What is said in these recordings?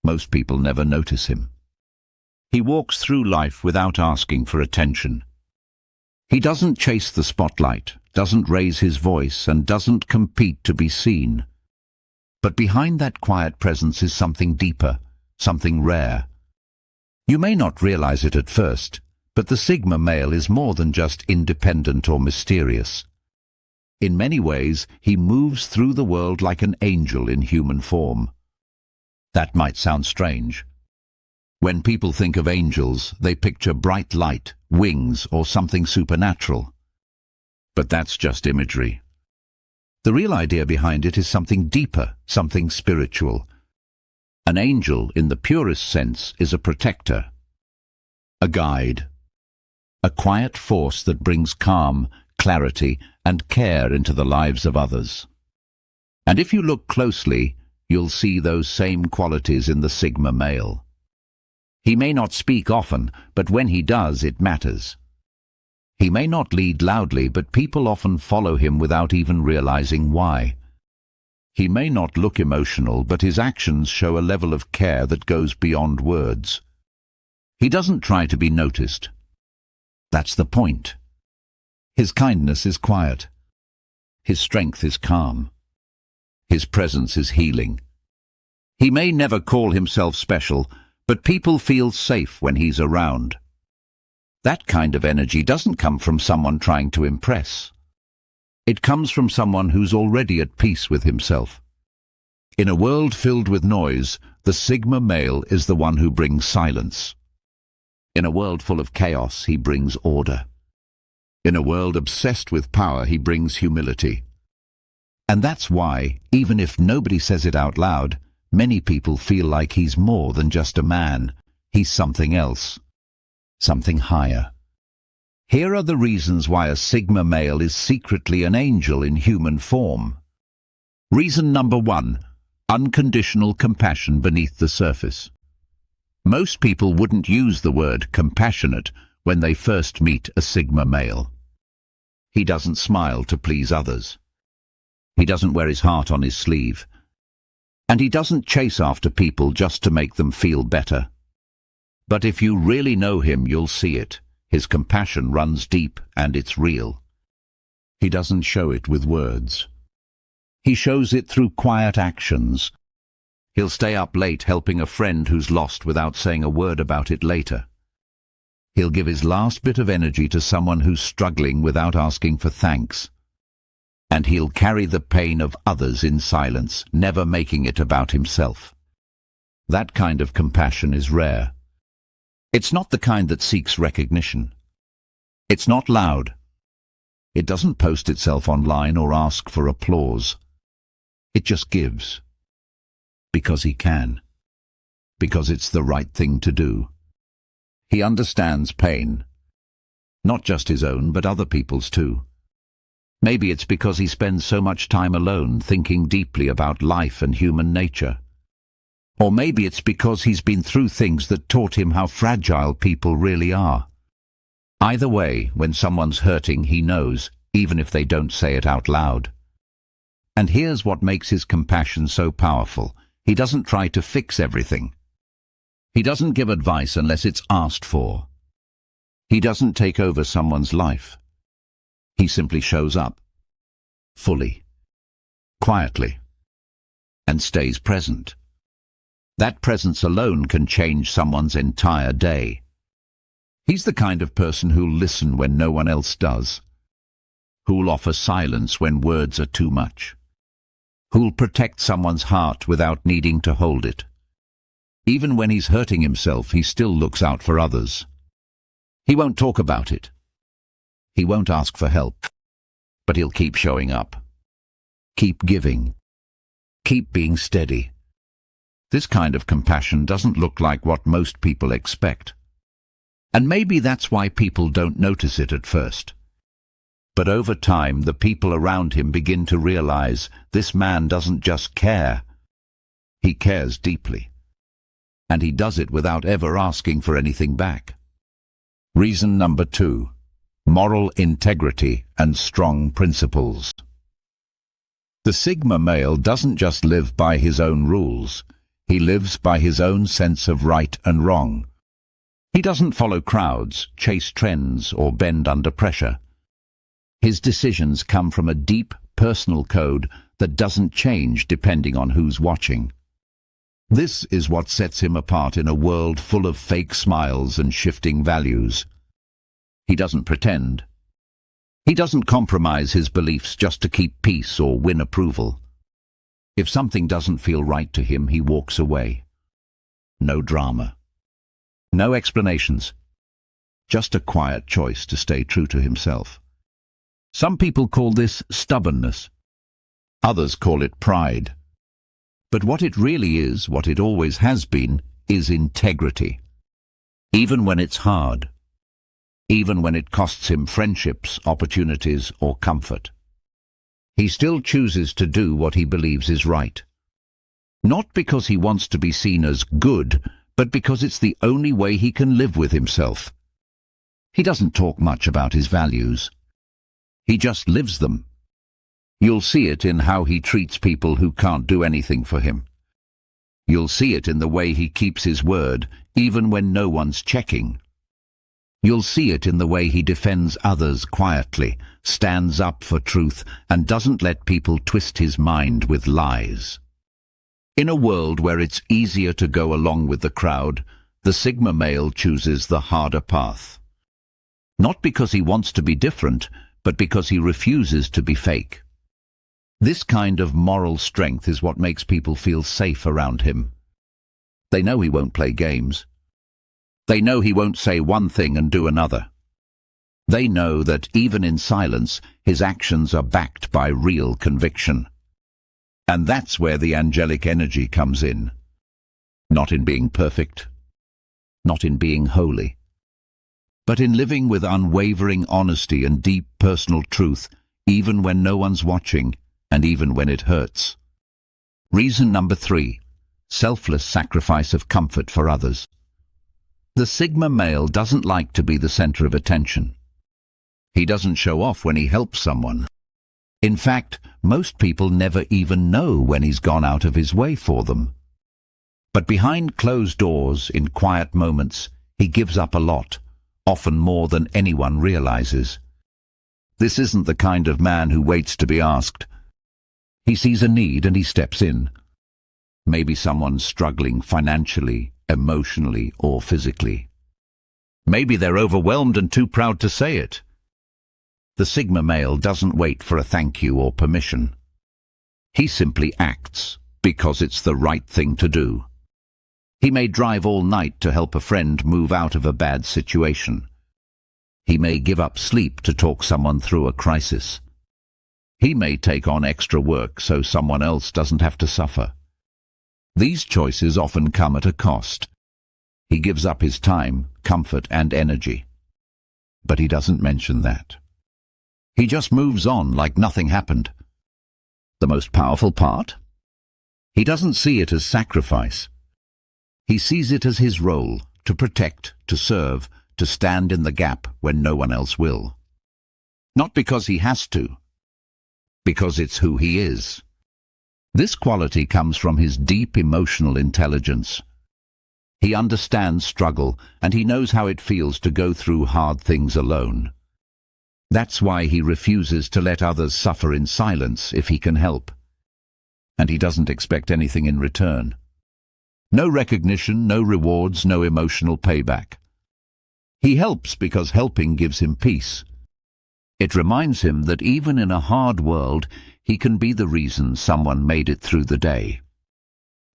Most people never notice him. He walks through life without asking for attention. He doesn't chase the spotlight, doesn't raise his voice, and doesn't compete to be seen. But behind that quiet presence is something deeper, something rare. You may not realize it at first, but the Sigma male is more than just independent or mysterious. In many ways, he moves through the world like an angel in human form. That might sound strange. When people think of angels, they picture bright light, wings, or something supernatural. But that's just imagery. The real idea behind it is something deeper, something spiritual. An angel, in the purest sense, is a protector, a guide, a quiet force that brings calm, clarity, and care into the lives of others. And if you look closely, you'll see those same qualities in the Sigma male. He may not speak often, but when he does, it matters. He may not lead loudly, but people often follow him without even realizing why. He may not look emotional, but his actions show a level of care that goes beyond words. He doesn't try to be noticed. That's the point. His kindness is quiet. His strength is calm. His presence is healing. He may never call himself special, but people feel safe when he's around. That kind of energy doesn't come from someone trying to impress. It comes from someone who's already at peace with himself. In a world filled with noise, the Sigma male is the one who brings silence. In a world full of chaos, he brings order. In a world obsessed with power, he brings humility. And that's why, even if nobody says it out loud, many people feel like he's more than just a man. He's something else. Something higher. Here are the reasons why a Sigma male is secretly an angel in human form. Reason number 1. Unconditional compassion beneath the surface. Most people wouldn't use the word compassionate when they first meet a Sigma male. He doesn't smile to please others. He doesn't wear his heart on his sleeve. And he doesn't chase after people just to make them feel better. But if you really know him, you'll see it. His compassion runs deep, and it's real. He doesn't show it with words. He shows it through quiet actions. He'll stay up late helping a friend who's lost without saying a word about it later. He'll give his last bit of energy to someone who's struggling without asking for thanks. And he'll carry the pain of others in silence, never making it about himself. That kind of compassion is rare. It's not the kind that seeks recognition. It's not loud. It doesn't post itself online or ask for applause. It just gives. Because he can. Because it's the right thing to do. He understands pain. Not just his own, but other people's too. Maybe it's because he spends so much time alone, thinking deeply about life and human nature. Or maybe it's because he's been through things that taught him how fragile people really are. Either way, when someone's hurting, he knows, even if they don't say it out loud. And here's what makes his compassion so powerful. He doesn't try to fix everything. He doesn't give advice unless it's asked for. He doesn't take over someone's life. He simply shows up, fully, quietly, and stays present. That presence alone can change someone's entire day. He's the kind of person who'll listen when no one else does, who'll offer silence when words are too much, who'll protect someone's heart without needing to hold it. Even when he's hurting himself, he still looks out for others. He won't talk about it. He won't ask for help, but he'll keep showing up. Keep giving. Keep being steady. This kind of compassion doesn't look like what most people expect. And maybe that's why people don't notice it at first. But over time, the people around him begin to realize this man doesn't just care. He cares deeply. And he does it without ever asking for anything back. Reason number 2. Moral integrity and strong principles. The Sigma male doesn't just live by his own rules. He lives by his own sense of right and wrong. He doesn't follow crowds, chase trends, or bend under pressure. His decisions come from a deep, personal code that doesn't change depending on who's watching. This is what sets him apart in a world full of fake smiles and shifting values. He doesn't pretend. He doesn't compromise his beliefs just to keep peace or win approval. If something doesn't feel right to him, he walks away. No drama. No explanations. Just a quiet choice to stay true to himself. Some people call this stubbornness. Others call it pride. But what it really is, what it always has been, is integrity. Even when it's hard. Even when it costs him friendships, opportunities, or comfort. He still chooses to do what he believes is right. Not because he wants to be seen as good, but because it's the only way he can live with himself. He doesn't talk much about his values. He just lives them. You'll see it in how he treats people who can't do anything for him. You'll see it in the way he keeps his word, even when no one's checking. You'll see it in the way he defends others quietly, stands up for truth, and doesn't let people twist his mind with lies. In a world where it's easier to go along with the crowd, the Sigma male chooses the harder path. Not because he wants to be different, but because he refuses to be fake. This kind of moral strength is what makes people feel safe around him. They know he won't play games. They know he won't say one thing and do another. They know that even in silence, his actions are backed by real conviction. And that's where the angelic energy comes in. Not in being perfect, not in being holy, but in living with unwavering honesty and deep personal truth, even when no one's watching, and even when it hurts. Reason number 3, selfless sacrifice of comfort for others. The Sigma male doesn't like to be the center of attention. He doesn't show off when he helps someone. In fact, most people never even know when he's gone out of his way for them. But behind closed doors, in quiet moments, he gives up a lot, often more than anyone realizes. This isn't the kind of man who waits to be asked. He sees a need and he steps in. Maybe someone's struggling financially, emotionally, or physically. Maybe they're overwhelmed and too proud to say it. The Sigma male doesn't wait for a thank you or permission. He simply acts because it's the right thing to do. He may drive all night to help a friend move out of a bad situation. He may give up sleep to talk someone through a crisis. He may take on extra work so someone else doesn't have to suffer. These choices often come at a cost. He gives up his time, comfort, and energy. But he doesn't mention that. He just moves on like nothing happened. The most powerful part? He doesn't see it as sacrifice. He sees it as his role, to protect, to serve, to stand in the gap when no one else will. Not because he has to, because it's who he is. This quality comes from his deep emotional intelligence. He understands struggle, and he knows how it feels to go through hard things alone. That's why he refuses to let others suffer in silence if he can help. And he doesn't expect anything in return. No recognition, no rewards, no emotional payback. He helps because helping gives him peace. It reminds him that even in a hard world, he can be the reason someone made it through the day.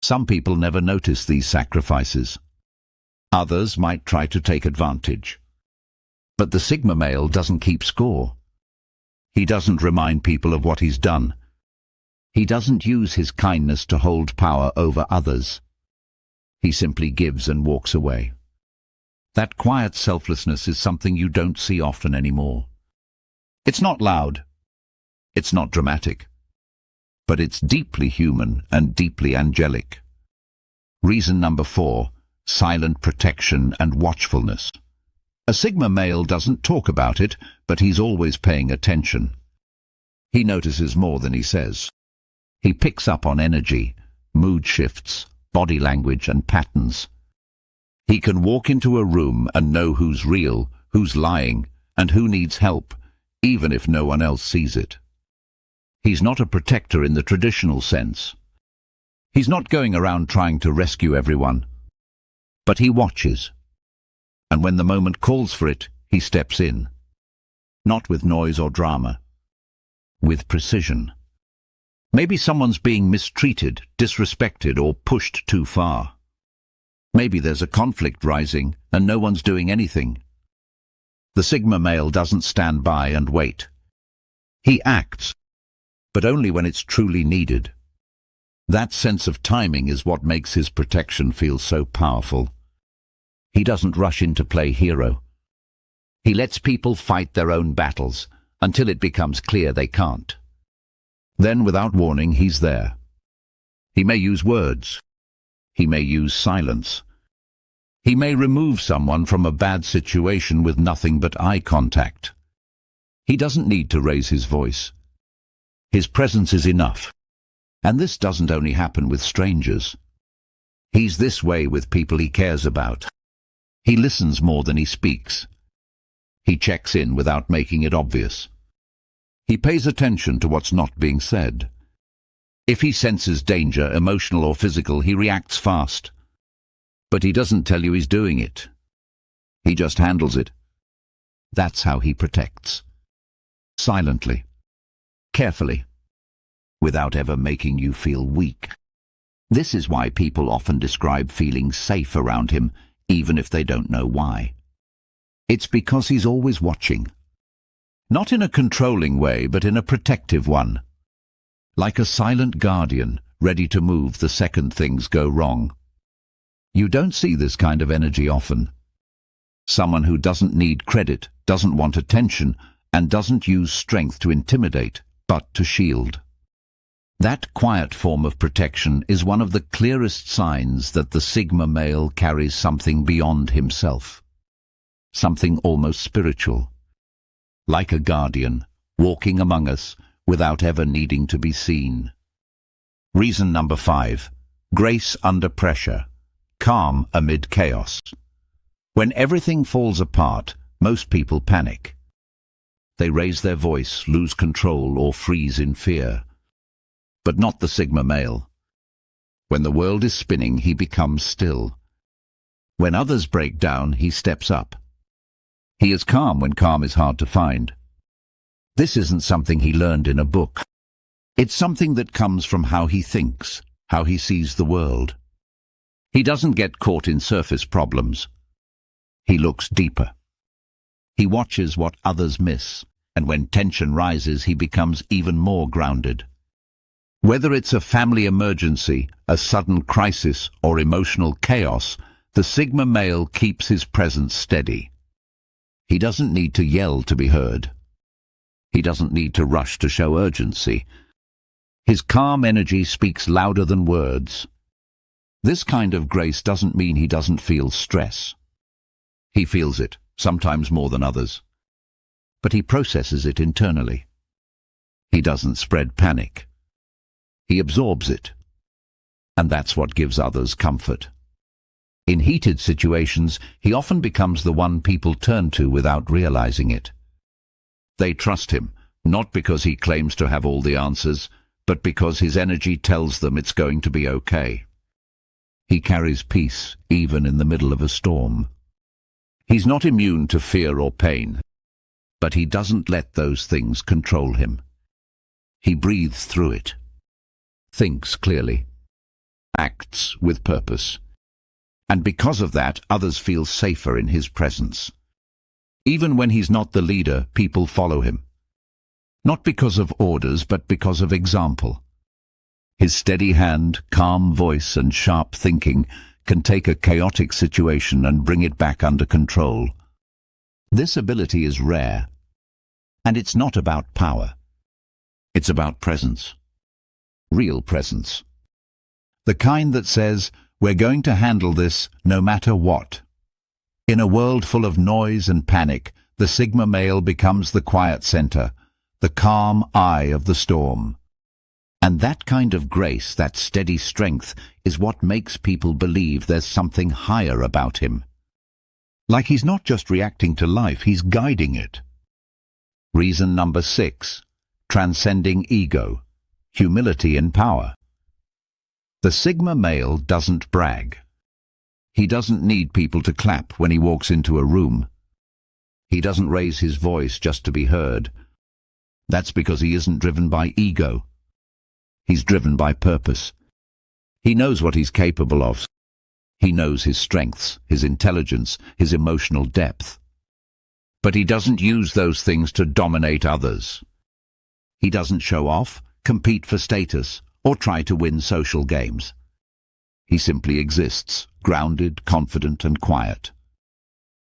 Some people never notice these sacrifices. Others might try to take advantage. But the Sigma male doesn't keep score. He doesn't remind people of what he's done. He doesn't use his kindness to hold power over others. He simply gives and walks away. That quiet selflessness is something you don't see often anymore. It's not loud. It's not dramatic. But it's deeply human and deeply angelic. Reason number 4, silent protection and watchfulness. A Sigma male doesn't talk about it, but he's always paying attention. He notices more than he says. He picks up on energy, mood shifts, body language and patterns. He can walk into a room and know who's real, who's lying, and who needs help, even if no one else sees it. He's not a protector in the traditional sense. He's not going around trying to rescue everyone. But he watches. And when the moment calls for it, he steps in. Not with noise or drama. With precision. Maybe someone's being mistreated, disrespected, or pushed too far. Maybe there's a conflict rising and no one's doing anything. The Sigma male doesn't stand by and wait. He acts, but only when it's truly needed. That sense of timing is what makes his protection feel so powerful. He doesn't rush in to play hero. He lets people fight their own battles until it becomes clear they can't. Then, without warning, he's there. He may use words. He may use silence. He may remove someone from a bad situation with nothing but eye contact. He doesn't need to raise his voice. His presence is enough. And this doesn't only happen with strangers. He's this way with people he cares about. He listens more than he speaks. He checks in without making it obvious. He pays attention to what's not being said. If he senses danger, emotional or physical, he reacts fast. But he doesn't tell you he's doing it. He just handles it. That's how he protects. Silently. Carefully. Without ever making you feel weak. This is why people often describe feeling safe around him, even if they don't know why. It's because he's always watching. Not in a controlling way, but in a protective one. Like a silent guardian, ready to move the second things go wrong. You don't see this kind of energy often. Someone who doesn't need credit, doesn't want attention, and doesn't use strength to intimidate, but to shield. That quiet form of protection is one of the clearest signs that the Sigma male carries something beyond himself. Something almost spiritual. Like a guardian, walking among us without ever needing to be seen. Reason number 5. Grace under pressure. Calm amid chaos. When everything falls apart, most people panic. They raise their voice, lose control, or freeze in fear. But not the Sigma male. When the world is spinning, he becomes still. When others break down, he steps up. He is calm when calm is hard to find. This isn't something he learned in a book. It's something that comes from how he thinks, how he sees the world. He doesn't get caught in surface problems. He looks deeper. He watches what others miss, and when tension rises, he becomes even more grounded. Whether it's a family emergency, a sudden crisis, or emotional chaos, the Sigma male keeps his presence steady. He doesn't need to yell to be heard. He doesn't need to rush to show urgency. His calm energy speaks louder than words. This kind of grace doesn't mean he doesn't feel stress. He feels it, sometimes more than others. But he processes it internally. He doesn't spread panic. He absorbs it. And that's what gives others comfort. In heated situations, he often becomes the one people turn to without realizing it. They trust him, not because he claims to have all the answers, but because his energy tells them it's going to be okay. He carries peace, even in the middle of a storm. He's not immune to fear or pain, but he doesn't let those things control him. He breathes through it, thinks clearly, acts with purpose. And because of that, others feel safer in his presence. Even when he's not the leader, people follow him. Not because of orders, but because of example. His steady hand, calm voice, and sharp thinking can take a chaotic situation and bring it back under control. This ability is rare, and it's not about power. It's about presence. Real presence. The kind that says, we're going to handle this no matter what. In a world full of noise and panic, the Sigma male becomes the quiet center, the calm eye of the storm. And that kind of grace, that steady strength, is what makes people believe there's something higher about him. Like he's not just reacting to life, he's guiding it. Reason number 6. Transcending ego. Humility in power. The Sigma male doesn't brag. He doesn't need people to clap when he walks into a room. He doesn't raise his voice just to be heard. That's because he isn't driven by ego. He's driven by purpose. He knows what he's capable of. He knows his strengths, his intelligence, his emotional depth. But he doesn't use those things to dominate others. He doesn't show off, compete for status, or try to win social games. He simply exists, grounded, confident, and quiet.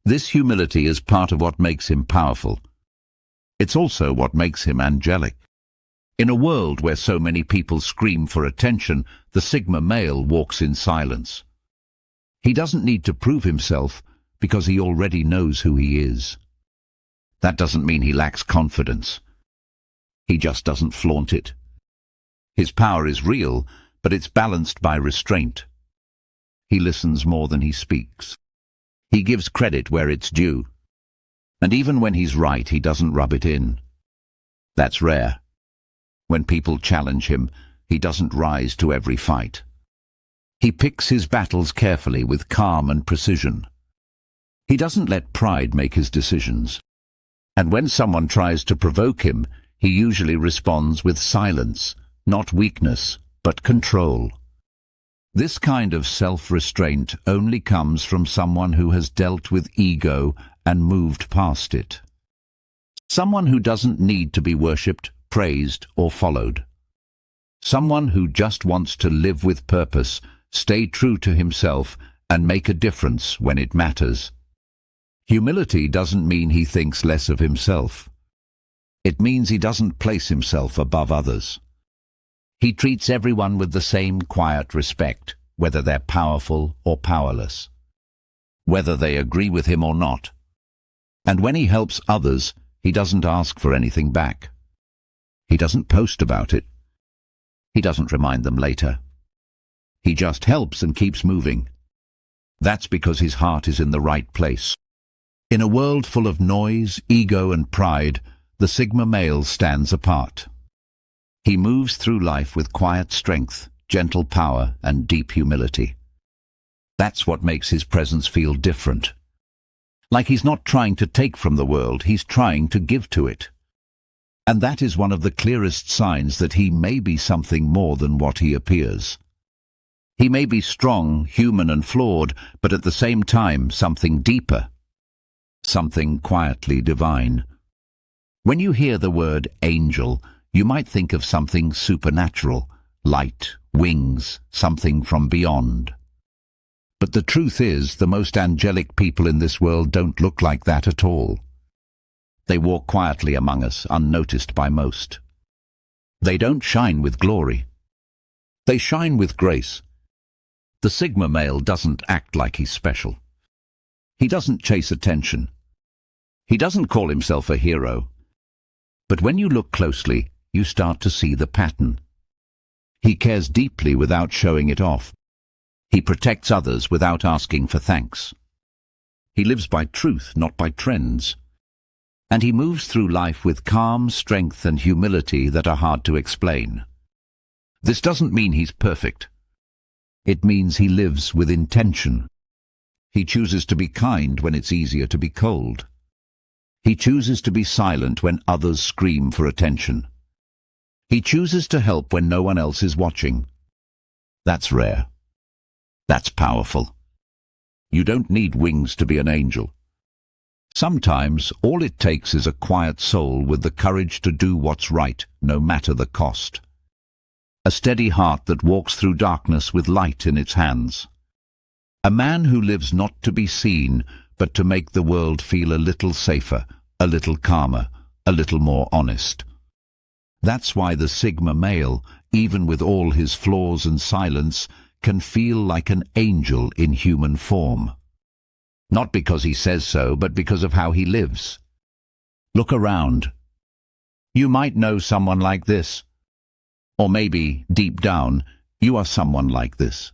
This humility is part of what makes him powerful. It's also what makes him angelic. In a world where so many people scream for attention, the Sigma male walks in silence. He doesn't need to prove himself because he already knows who he is. That doesn't mean he lacks confidence. He just doesn't flaunt it. His power is real, but it's balanced by restraint. He listens more than he speaks. He gives credit where it's due. And even when he's right, he doesn't rub it in. That's rare. When people challenge him, he doesn't rise to every fight. He picks his battles carefully with calm and precision. He doesn't let pride make his decisions. And when someone tries to provoke him, he usually responds with silence, not weakness, but control. This kind of self-restraint only comes from someone who has dealt with ego and moved past it. Someone who doesn't need to be worshipped, praised, or followed. Someone who just wants to live with purpose, stay true to himself, and make a difference when it matters. Humility doesn't mean he thinks less of himself. It means he doesn't place himself above others. He treats everyone with the same quiet respect, whether they're powerful or powerless, whether they agree with him or not. And when he helps others, he doesn't ask for anything back. He doesn't post about it. He doesn't remind them later. He just helps and keeps moving. That's because his heart is in the right place. In a world full of noise, ego, and pride, the Sigma male stands apart. He moves through life with quiet strength, gentle power, and deep humility. That's what makes his presence feel different. Like he's not trying to take from the world, he's trying to give to it. And that is one of the clearest signs that he may be something more than what he appears. He may be strong, human, and flawed, but at the same time something deeper, something quietly divine. When you hear the word angel, you might think of something supernatural, light, wings, something from beyond. But the truth is, the most angelic people in this world don't look like that at all. They walk quietly among us, unnoticed by most. They don't shine with glory. They shine with grace. The Sigma male doesn't act like he's special. He doesn't chase attention. He doesn't call himself a hero. But when you look closely, you start to see the pattern. He cares deeply without showing it off. He protects others without asking for thanks. He lives by truth, not by trends. And he moves through life with calm, strength, and humility that are hard to explain. This doesn't mean he's perfect. It means he lives with intention. He chooses to be kind when it's easier to be cold. He chooses to be silent when others scream for attention. He chooses to help when no one else is watching. That's rare. That's powerful. You don't need wings to be an angel. Sometimes all it takes is a quiet soul with the courage to do what's right, no matter the cost. A steady heart that walks through darkness with light in its hands. A man who lives not to be seen, but to make the world feel a little safer, a little calmer, a little more honest. That's why the Sigma male, even with all his flaws and silence, can feel like an angel in human form. Not because he says so, but because of how he lives. Look around. You might know someone like this. Or maybe, deep down, you are someone like this.